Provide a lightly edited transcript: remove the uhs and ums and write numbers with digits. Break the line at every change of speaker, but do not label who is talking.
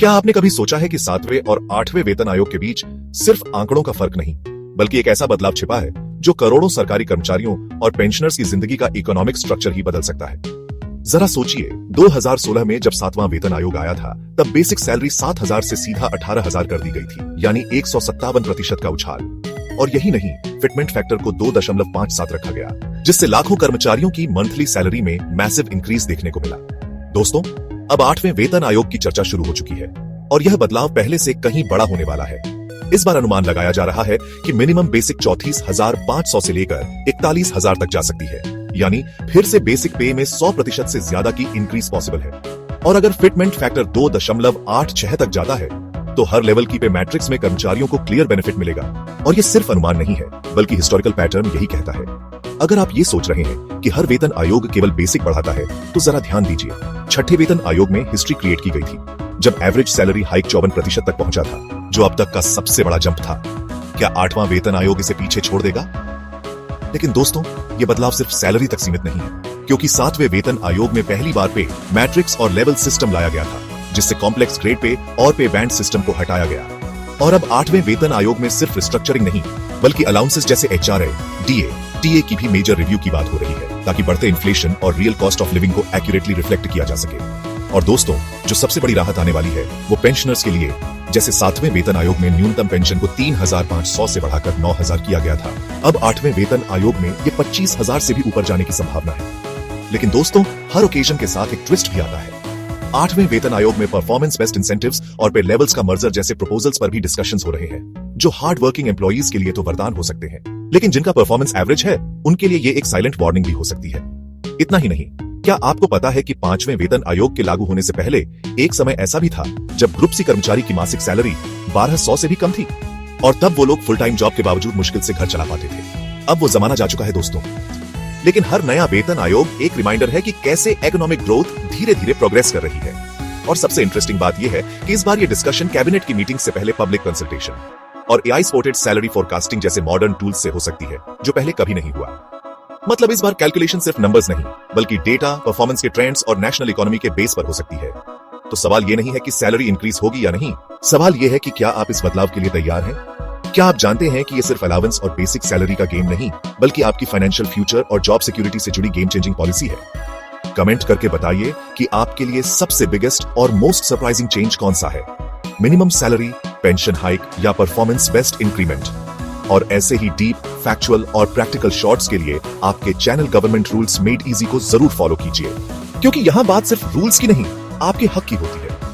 क्या आपने कभी सोचा है कि 7वें और 8वें वेतन आयोग के बीच सिर्फ आंकड़ों का फर्क नहीं, बल्कि एक ऐसा बदलाव छिपा है जो करोड़ों सरकारी कर्मचारियों और पेंशनर्स की जिंदगी का इकोनॉमिक स्ट्रक्चर ही बदल सकता है। जरा सोचिए, 2016 में जब 7वां वेतन आयोग आया था, तब बेसिक सैलरी 7,000 से सीधा 18,000 कर दी गई थी, यानी 157% का उछाल। और यही नहीं, फिटमेंट फैक्टर को 2.57 रखा गया, जिससे लाखों कर्मचारियों की मंथली सैलरी में मैसिव इंक्रीज देखने को मिला। दोस्तों, अब 8वें वेतन आयोग की चर्चा शुरू हो चुकी है और यह बदलाव पहले से कहीं बड़ा होने वाला है। इस बार अनुमान लगाया जा रहा है कि मिनिमम बेसिक 34,500 से लेकर 41,000 तक जा सकती है, यानी फिर से बेसिक पे में 100% से ज्यादा की इंक्रीज पॉसिबल है। और अगर फिटमेंट फैक्टर 2.86 तक जाता है, तो हर लेवल की पे मैट्रिक्स में कर्मचारियों को क्लियर बेनिफिट मिलेगा। और ये सिर्फ अनुमान नहीं है, बल्कि हिस्टोरिकल पैटर्न यही कहता है। अगर आप ये सोच रहे हैं कि हर वेतन आयोग केवल बेसिक बढ़ाता है, तो जरा ध्यान दीजिए। 6ठे वेतन आयोग में हिस्ट्री क्रिएट की गई थी, जब एवरेज सैलरी हाइक 54% तक पहुंचा था, जो अब तक का सबसे बड़ा जंप था। क्या 8वां वेतन आयोग इसे पीछे छोड़ देगा? लेकिन दोस्तों, ये बदलाव सिर्फ सैलरी तक सीमित नहीं है, क्योंकि 7वें वेतन आयोग में पहली बार पे मैट्रिक्स और लेवल सिस्टम लाया गया था, जिससे कॉम्प्लेक्स ग्रेड पे और पे बैंड सिस्टम को हटाया गया। और अब 8वें वेतन आयोग में सिर्फ रिस्ट्रक्चरिंग नहीं, बल्कि अलाउंसेस जैसे HRA, DA, TA की भी मेजर रिव्यू की बात हो रही है, ताकि बढ़ते इन्फ्लेशन और रियल कॉस्ट ऑफ लिविंग को एक्यूरेटली रिफ्लेक्ट किया जा सके। और दोस्तों, जो सबसे बड़ी राहत आने वाली है, वो पेंशनर्स के लिए। जैसे 7वें वेतन आयोग में न्यूनतम पेंशन को 3,500 से बढ़ाकर 9,000 किया गया था, अब 8वें वेतन आयोग में ये 25,000 से भी ऊपर जाने की संभावना है। लेकिन दोस्तों, हर ओकेजन के साथ एक ट्विस्ट भी आता है। 8वें वेतन आयोग में परफॉर्मेंस बेस्ड इंसेंटिव्स और पे लेवल्स का मर्जर जैसे प्रपोजल्स पर भी डिस्कशंस हो रहे हैं, जो हार्ड वर्किंग एम्प्लॉइज के लिए तो वरदान हो सकते हैं, लेकिन जिनका परफॉर्मेंस एवरेज है, उनके लिए ये एक साइलेंट वार्निंग भी हो सकती है। इतना ही नहीं, क्या आपको पता है कि 5वें वेतन आयोग के लागू होने से पहले एक समय ऐसा भी था जब ग्रुप सी कर्मचारी की मासिक सैलरी 1,200 से भी कम थी, और तब वो लोग फुल टाइम जॉब के बावजूद मुश्किल से घर चला पाते थे। अब वो जमाना जा चुका है दोस्तों। लेकिन हर नया वेतन आयोग एक रिमाइंडर है कि कैसे इकोनॉमिक ग्रोथ धीरे धीरे प्रोग्रेस कर रही है। और सबसे इंटरेस्टिंग बात यह है कि इस बार ये डिस्कशन कैबिनेट की मीटिंग से पहले पब्लिक कंसल्टेशन और AI सपोर्टेड सैलरी फोरकास्टिंग जैसे मॉडर्न टूल्स से हो सकती है, जो पहले कभी नहीं हुआ। मतलब इस बार कैलकुलेशन सिर्फ नंबर्स नहीं, बल्कि डेटा, परफॉर्मेंस के ट्रेंड्स और नेशनल इकोनॉमी के बेस पर हो सकती है। तो सवाल ये नहीं है कि सैलरी इंक्रीज होगी या नहीं, सवाल ये है कि क्या आप इस बदलाव के लिए तैयार हैं? क्या आप जानते हैं कि ये सिर्फ अलाउंस और बेसिक सैलरी का गेम नहीं, बल्कि आपकी फाइनेंशियल फ्यूचर और जॉब सिक्योरिटी से जुड़ी गेम चेंजिंग पॉलिसी है? कमेंट करके बताइए कि आपके लिए सबसे बिगेस्ट और मोस्ट सरप्राइजिंग चेंज कौन सा है, मिनिमम सैलरी, पेंशन हाइक या परफॉर्मेंस बेस्ड इंक्रीमेंट। और ऐसे ही डीप, फैक्चुअल और प्रैक्टिकल शॉर्ट्स के लिए आपके channel government rules made easy को जरूर फॉलो कीजिए, क्योंकि यहां बात सिर्फ रूल्स की नहीं, आपके हक की होती है।